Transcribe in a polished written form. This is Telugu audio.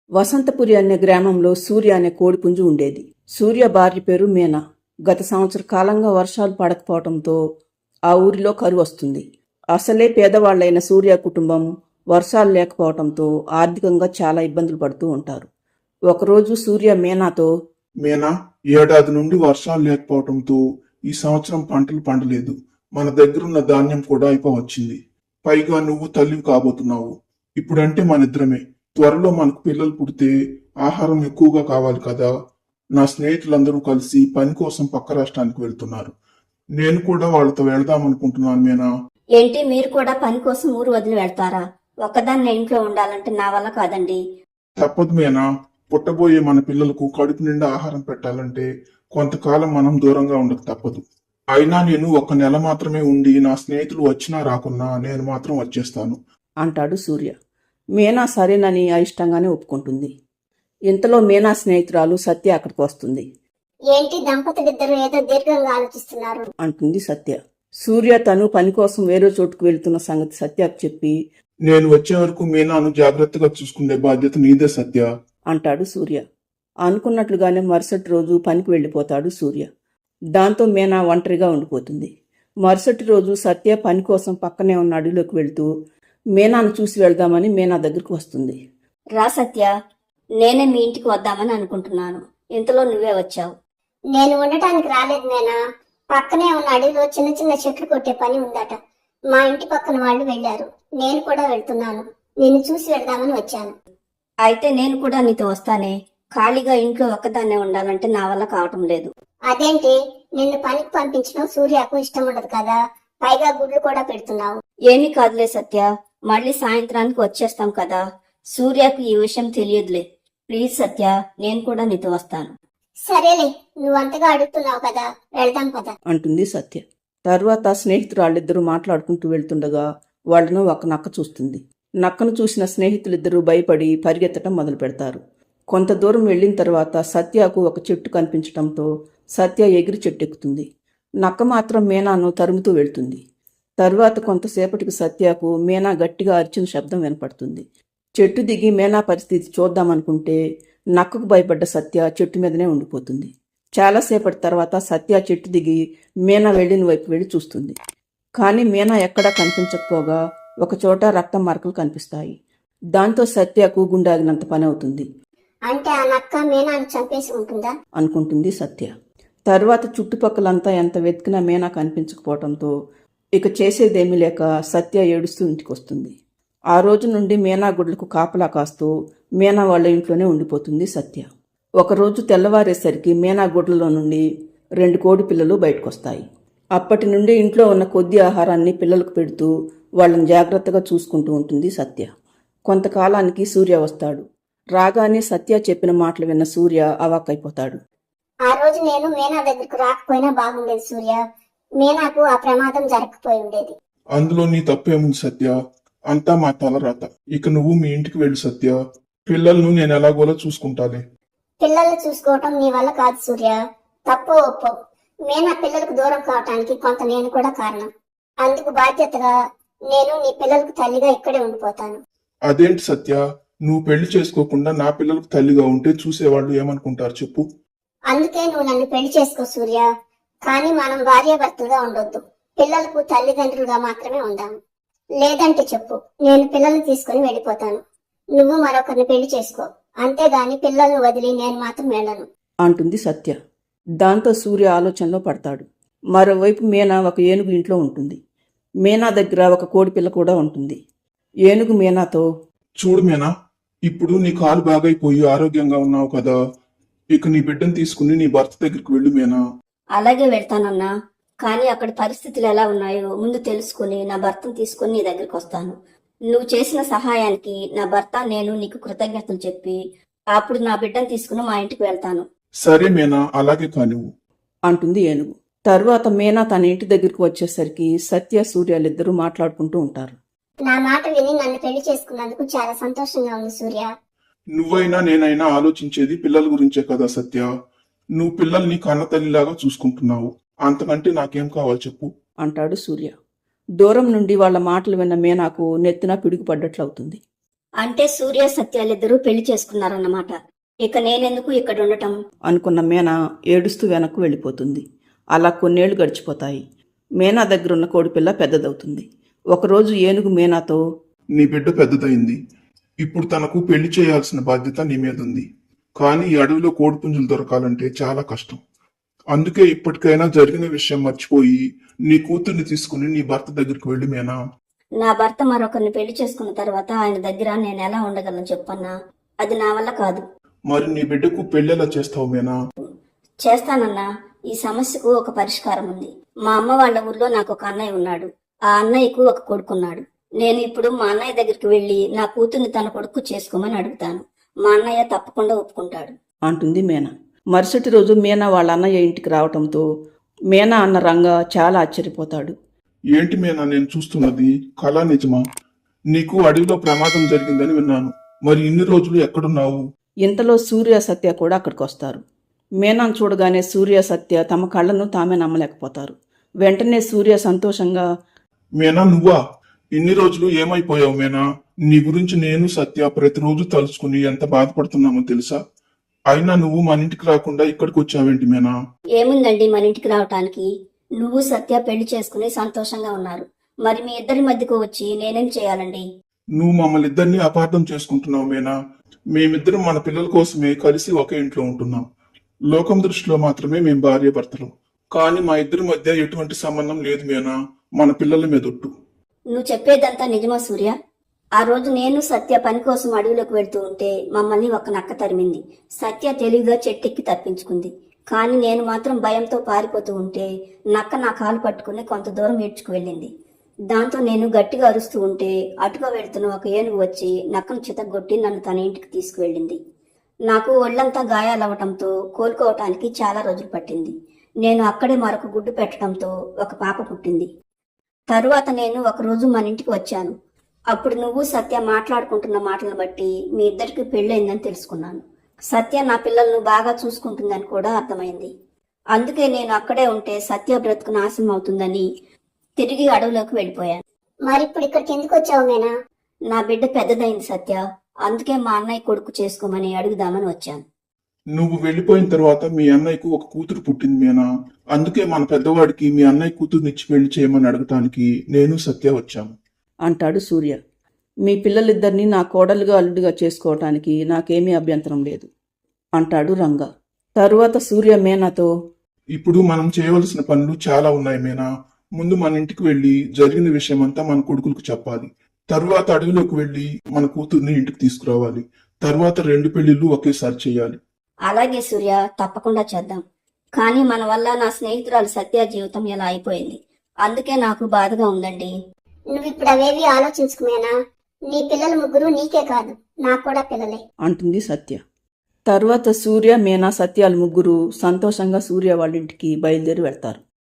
వసంతపురి అనే గ్రామంలో సూర్య అనే కోడిపుంజు ఉండేది. సూర్య భార్య పేరు మీనా. గత సంవత్సర కాలంగా వర్షాలు పడకపోవడంతో ఆ ఊరిలో కరువు వస్తుంది. అసలే పేదవాళ్లైన సూర్య కుటుంబం వర్షాలు లేకపోవడంతో ఆర్థికంగా చాలా ఇబ్బందులు పడుతూ ఉంటారు. ఒకరోజు సూర్య మీనాతో, మీనా, ఏడాది నుండి వర్షాలు లేకపోవడంతో ఈ సంవత్సరం పంటలు పండలేదు. మన దగ్గరున్న ధాన్యం కూడా అయిపోవచ్చింది. పైగా నువ్వు తల్లివి కాబోతున్నావు. ఇప్పుడంటే మనిద్దరమే. త్వరలో మనకు పిల్లలు పుడితే ఆహారం ఎక్కువగా కావాలి కదా. నా స్నేహితులందరూ కలిసి పని కోసం పక్క రాష్ట్రానికి వెళ్తున్నారు. నేను కూడా వాళ్ళతో వెళదామనుకుంటున్నాను మీనా. ఏంటి, మీరు కూడా పని కోసం ఊరు వదిలి వెళ్తారా? ఒక్కదాన్ని ఇంట్లో ఉండాలంటే నా వల్ల కాదండి. తప్పదు మీనా. పుట్టబోయే మన పిల్లలకు కడుపు నిండా ఆహారం పెట్టాలంటే కొంతకాలం మనం దూరంగా ఉండక తప్పదు. అయినా నేను 1 నెల మాత్రమే ఉండి నా స్నేహితులు వచ్చినా రాకున్నా నేను మాత్రం వచ్చేస్తాను అంటాడు సూర్య. మీనా సరేనని అయిష్టంగానే ఒప్పుకుంటుంది. ఇంతలో మీనా స్నేహితురాలు సత్య అక్కడికి వస్తుంది. ఏంటి దంపతులిద్దరూ ఏదో దీర్ఘంగా ఆలోచిస్తున్నారు అంటుంది సత్య. సూర్య తను పని కోసం వేరే చోటుకు వెళ్తున్న సంగతి సత్యకు చెప్పి, నేను వచ్చే వరకు మీనాను జాగ్రత్తగా చూసుకునే బాధ్యత నీదే సత్య అంటాడు సూర్య. అనుకున్నట్లుగానే మరుసటి రోజు పనికి వెళ్ళిపోతాడు సూర్య. దాంతో మీనా ఒంటరిగా ఉండిపోతుంది. మరుసటి రోజు సత్య పని కోసం పక్కనే ఉన్న అడవిలోకి వెళ్తూ మీనాను చూసి వెళ్దామని మీనా దగ్గరకు వస్తుంది. రా సత్య, నేనే మీ ఇంటికి వద్దామని అనుకుంటున్నాను. ఇంతలో నువ్వే వచ్చావు. నేను ఉండటానికి రాలేదు నేనా. పక్కనే ఉన్న అడవిలో చిన్న చిన్న చెట్లు కొట్టే పని ఉందట. మా ఇంటి పక్కన వాళ్ళు వెళ్లారు. నేను కూడా వెళ్తున్నాను. నిన్ను చూసి వెళ్దామని వచ్చాను. అయితే నేను కూడా నీతో వస్తానే. ఖాళీగా ఇంట్లో ఒక్కదాన్నే ఉండాలంటే నా వల్ల కావటం లేదు. అదేంటి, నిన్ను పనికి పంపించడం సూర్యకు ఇష్టం ఉండదు కదా. పైగా గుడ్లు కూడా పెడుతున్నావు. ఏమీ కాదులే సత్య, మళ్ళీ సాయంత్రానికి వచ్చేస్తాం కదా. సూర్యకు ఈ విషయం తెలియదులే. ప్లీజ్ సత్య, నేను కూడా నీతో వస్తాను. సరేలే, నువ్వంతగా అడుగుతున్నావు కదా, వెళ్దాం కదా అంటుంది సత్య. తర్వాత స్నేహితురాళ్ళిద్దరూ మాట్లాడుకుంటూ వెళ్తుండగా వాళ్లను ఒక నక్క చూస్తుంది. నక్కను చూసిన స్నేహితులిద్దరూ భయపడి పరిగెత్తడం మొదలు పెడతారు. కొంత దూరం వెళ్లిన తర్వాత సత్యకు ఒక చెట్టు కనిపించడంతో సత్య ఎగిరి చెట్టెక్కుతుంది. నక్క మాత్రం మీనాను తరుముతూ వెళ్తుంది. తరువాత కొంతసేపటికి సత్యకు మీనా గట్టిగా అరిచిన శబ్దం వినపడుతుంది. చెట్టు దిగి మీనా పరిస్థితి చూద్దామనుకుంటే నక్కకు భయపడ్డ సత్య చెట్టు మీదనే ఉండిపోతుంది. చాలాసేపటి తర్వాత సత్య చెట్టు దిగి మీనా వెళ్లిన వైపు వెళ్లి చూస్తుంది. కానీ మీనా ఎక్కడా కనిపించకపోగా ఒకచోట రక్తం మరకలు కనిపిస్తాయి. దాంతో సత్యకు గుండాగినంత పని అవుతుంది. అంటే ఆ నక్క మీనాను చంపేసి ఉంటుందా అనుకుంటుంది సత్య. తర్వాత చుట్టుపక్కలంతా ఎంత వెతికినా మీనా కనిపించకపోవడంతో ఇక చేసేదేమీ లేక సత్య ఏడుస్తూ ఇంటికి వస్తుంది. ఆ రోజు నుండి మీనా గుడ్లకు కాపలా కాస్తూ మీనా వాళ్ళ ఇంట్లోనే ఉండిపోతుంది సత్య. ఒకరోజు తెల్లవారేసరికి మీనా గుడ్లలో నుండి 2 కోడి పిల్లలు బయటకొస్తాయి. అప్పటి నుండి ఇంట్లో ఉన్న కొద్ది ఆహారాన్ని పిల్లలకు పెడుతూ వాళ్ళని జాగ్రత్తగా చూసుకుంటూ ఉంటుంది సత్య. కొంతకాలానికి సూర్య వస్తాడు. రాగానే సత్య చెప్పిన మాటలు విన్న సూర్య అవాక్కైపోతాడు. ఆ రోజు నేను మీనా దగ్గరకు రాకపోయినా బాగుండేది సూర్య. మీనాకు ఆ ప్రమాదం జరగకపోయి ఉండేది. అందులో నీ తప్పేముంది సత్య? అంతా మా తలరాత. ఇక నువ్వు మీ ఇంటికి వెళ్ళు సత్య. పిల్లలను నేను ఎలాగోలా చూసుకుంటాలే. పిల్లల్ని చూసుకోవటం నీ వల్ల కాదు సూర్య. తప్పో ఒప్పో, మీనా పిల్లలకు దూరం కావటానికి కొంత నేను కూడా కారణం. అందుకు బాధ్యతగా నేను నీ పిల్లలకు తల్లిగా ఇక్కడే ఉండిపోతాను. అదేంటి సత్య, నువ్వు పెళ్లి చేసుకోకుండా నా పిల్లలకు తల్లిగా ఉంటే చూసేవాళ్ళు ఏమనుకుంటారు చెప్పు? అందుకే నువ్వు నన్ను పెళ్లి చేసుకో సూర్య. కానీ మనం భార్యాభర్తలుగా ఉండొద్దు. పిల్లలకు తల్లిదండ్రులుగా మాత్రమే ఉందాము. లేదంటే చెప్పు, నేను పిల్లల్ని తీసుకుని వెళ్ళిపోతాను. నువ్వు మరొకరిని పెళ్లి చేసుకో. అంతేగాని పిల్లల్ని వదిలి నేను మాత్రం వెళ్ళను అంటుంది సత్య. దాంతో సూర్య ఆలోచనలో పడతాడు. మరోవైపు మీనా ఒక ఏనుగు ఇంట్లో ఉంటుంది. మీనా దగ్గర ఒక కోడిపిల్ల కూడా ఉంటుంది. ఏనుగు మీనాతో, చూడు మీనా, ఇప్పుడు నీ కాలు బాగైపోయి ఆరోగ్యంగా ఉన్నావు కదా. ఇక నీ బిడ్డను తీసుకుని నీ భర్త దగ్గరికి వెళ్ళు మీనా. అలాగే వెళ్తానన్నా. కానీ అక్కడ పరిస్థితులు ఎలా ఉన్నాయో ముందు తెలుసుకుని నా భర్తను తీసుకుని నీ దగ్గరికి వస్తాను. నువ్వు చేసిన సహాయానికి నా భర్త నేను నీకు కృతజ్ఞతలు చెప్పి అప్పుడు నా బిడ్డను తీసుకుని మా ఇంటికి వెళ్తాను. సరే మీనా, అలాగే కానివ్వు అంటుంది ఏనుగు. తర్వాత మీనా తన ఇంటి దగ్గరికి వచ్చేసరికి సత్య సూర్యలిద్దరూ మాట్లాడుకుంటూ ఉంటారు. నా మాట విని నన్ను పెళ్లి చేసుకున్నందుకు చాలా సంతోషంగా ఉంది సూర్య. నువ్వైనా నేనైనా ఆలోచించేది పిల్లల గురించే కదా సత్య. నువ్వు పిల్లల్ని కన్న తల్లిలాగా చూసుకుంటున్నావు. అంతకంటే నాకేం కావాలి చెప్పు అంటాడు సూర్య. దూరం నుండి వాళ్ళ మాటలు విన్న మీనాకు నెత్తిన పిడుగు పడ్డట్లవుతుంది. అంటే సూర్య సత్యాలిద్దరూ పెళ్లి చేసుకున్నారన్నమాట. ఇక నేనెందుకు ఇక్కడ ఉండటం? అనుకున్న మీనా ఏడుస్తూ వెనక్కు వెళ్ళిపోతుంది. అలా కొన్నేళ్లు గడిచిపోతాయి. మీనా దగ్గరున్న కోడిపిల్ల పెద్దదవుతుంది. ఒకరోజు ఏనుగు మీనాతో, నీ బిడ్డ పెద్దదైంది. ఇప్పుడు తనకు పెళ్లి చేయాల్సిన బాధ్యత నీ మీద ఉంది. కానీ ఈ అడవిలో కోడిపుంజులు దొరకాలంటే చాలా కష్టం. అందుకే ఇప్పటికైనా జరిగిన విషయం మర్చిపోయి నీ కూతుర్ని తీసుకుని నీ భర్త దగ్గరికి వెళ్ళి మీనా. నా భర్త మరొకరిని పెళ్లి చేసుకున్న తర్వాత ఆయన దగ్గర నేను ఎలా ఉండగలను చెప్పన్నా? అది నా వల్ల కాదు. మరి నీ బిడ్డకు పెళ్ళెలా చేస్తావు మీనా? చేస్తానన్నా. ఈ సమస్యకు ఒక పరిష్కారం ఉంది. మా అమ్మ వాళ్ళ ఊర్లో నాకు ఒక అన్నయ్య ఉన్నాడు. ఆ అన్నయ్యకు ఒక కొడుకున్నాడు. నేను ఇప్పుడు మా అన్నయ్య దగ్గరికి వెళ్లి నా కూతుర్ని తన కొడుకు చేసుకోమని అడుగుతాను. మా అన్నయ్య తప్పకుండా ఒప్పుకుంటాడు అంటుంది మీనా. మరుసటి రోజు మీనా వాళ్ళ అన్నయ్య ఇంటికి రావటంతో మీనా అన్న రంగ చాలా ఆశ్చర్యపోతాడు. ఏంటి మీనా నేను చూస్తున్నది కళా నిజమా? నీకు అడవిలో ప్రమాదం జరిగిందని విన్నాను. మరి ఇన్ని రోజులు ఎక్కడున్నావు? ఇంతలో సూర్య సత్య కూడా అక్కడికి వస్తారు. మీనాను చూడగానే సూర్య సత్య తమ కళ్ళను తామే నమ్మలేకపోతారు. వెంటనే సూర్య సంతోషంగా, మీనా నువ్వా? ఇన్ని రోజులు ఏమైపోయావు మీనా? నీ గురించి నేను సత్య ప్రతిరోజు తలుచుకుని ఎంత బాధపడుతున్నామో తెలుసా? అయినా నువ్వు మన ఇంటికి రాకుండా ఇక్కడికి వచ్చావేంటి మీనా? ఏముందండి మన ఇంటికి రావటానికి? నువ్వు సత్య పెళ్లి చేసుకుని సంతోషంగా ఉన్నారు. మరి మీ ఇద్దరి మధ్యకు వచ్చి నేనేం చేయాలండి? నువ్వు మమ్మల్ని ఇద్దరిని అపార్థం చేసుకుంటున్నావు మీనా. మేమిద్దరం మన పిల్లల కోసమే కలిసి ఒకే ఇంట్లో ఉంటున్నాం. లోకం దృష్టిలో మాత్రమే మేం భార్య భర్తలు. కానీ మా ఇద్దరి మధ్య ఎటువంటి సంబంధం లేదు మీనా. మన పిల్లల మీదొట్టు. నువ్వు చెప్పేదంతా నిజమా సూర్య? ఆ రోజు నేను సత్య పని కోసం అడవిలోకి వెళ్తూ ఉంటే మమ్మల్ని ఒక నక్క తరిమింది. సత్య తెలివిగా చెట్టెక్కి తప్పించుకుంది. కానీ నేను మాత్రం భయంతో పారిపోతూ ఉంటే నక్క నా కాలు పట్టుకుని కొంత దూరం ఈడ్చుకు వెళ్ళింది. దాంతో నేను గట్టిగా అరుస్తూ ఉంటే అటుగా వెళ్తున్న ఒక ఏనుగు వచ్చి నక్కను చితగ్గొట్టి నన్ను తన ఇంటికి తీసుకువెళ్ళింది. నాకు ఒళ్లంతా గాయాలవటంతో కోలుకోవటానికి చాలా రోజులు పట్టింది. నేను అక్కడే మరొక గుడ్డు పెట్టడంతో ఒక పాప పుట్టింది. తరువాత నేను ఒకరోజు మన ఇంటికి వచ్చాను. అప్పుడు నువ్వు సత్య మాట్లాడుకుంటున్న మాటలను బట్టి మీ ఇద్దరికి పెళ్ళైందని తెలుసుకున్నాను. సత్య నా పిల్లలను బాగా చూసుకుంటుందని కూడా అర్థమైంది. అందుకే నేను అక్కడే ఉంటే సత్య బ్రతుకు నాశనం అవుతుందని తిరిగి అడవిలోకి వెళ్ళిపోయాను. మరిప్పుడు ఇక్కడికి ఎందుకు వచ్చావు మీనా? నా బిడ్డ పెద్దదైంది సత్య. అందుకే మా అన్నయ్య కొడుకు చేసుకోమని అడుగుదామని వచ్చాను. నువ్వు వెళ్ళిపోయిన తర్వాత మీ అన్నయ్యకు ఒక కూతురు పుట్టింది మీనా. అందుకే మన పెద్దవాడికి మీ అన్నయ్య కూతురునిచ్చి పెళ్లి చేయమని అడగటానికి నేను సత్య వచ్చాము అంటాడు సూర్య. మీ పిల్లలిద్దరినీ నా కోడలుగా అల్లుడిగా చేసుకోవటానికి నాకేమీ అభ్యంతరం లేదు అంటాడు రంగ. తరువాత సూర్య మీనాతో, ఇప్పుడు మనం చేయవలసిన పనులు చాలా ఉన్నాయి మీనా. ముందు మన ఇంటికి వెళ్లి జరిగిన విషయం అంతా మన కొడుకులకు చెప్పాలి. తరువాత అడవిలోకి వెళ్లి మన కూతుర్ని ఇంటికి తీసుకురావాలి. తరువాత 2 పెళ్లిళ్ళు ఒకేసారి చేయాలి. అలాగే సూర్య, తప్పకుండా చేద్దాం. కానీ మన వల్ల నా స్నేహితురాలు సత్య జీవితం ఎలా అయిపోయింది. అందుకే నాకు బాధగా ఉందండి. నువ్వు ఇప్పుడు అవేవి ఆలోచించుకు మీనా. నీ పిల్లలు ముగ్గురు నీకే కాదు నాకు కూడా పిల్లలే అంటుంది సత్య. తరువాత సూర్య మీనా సత్యాలు ముగ్గురు సంతోషంగా సూర్య వాళ్ళ ఇంటికి బయలుదేరి వెళ్తారు.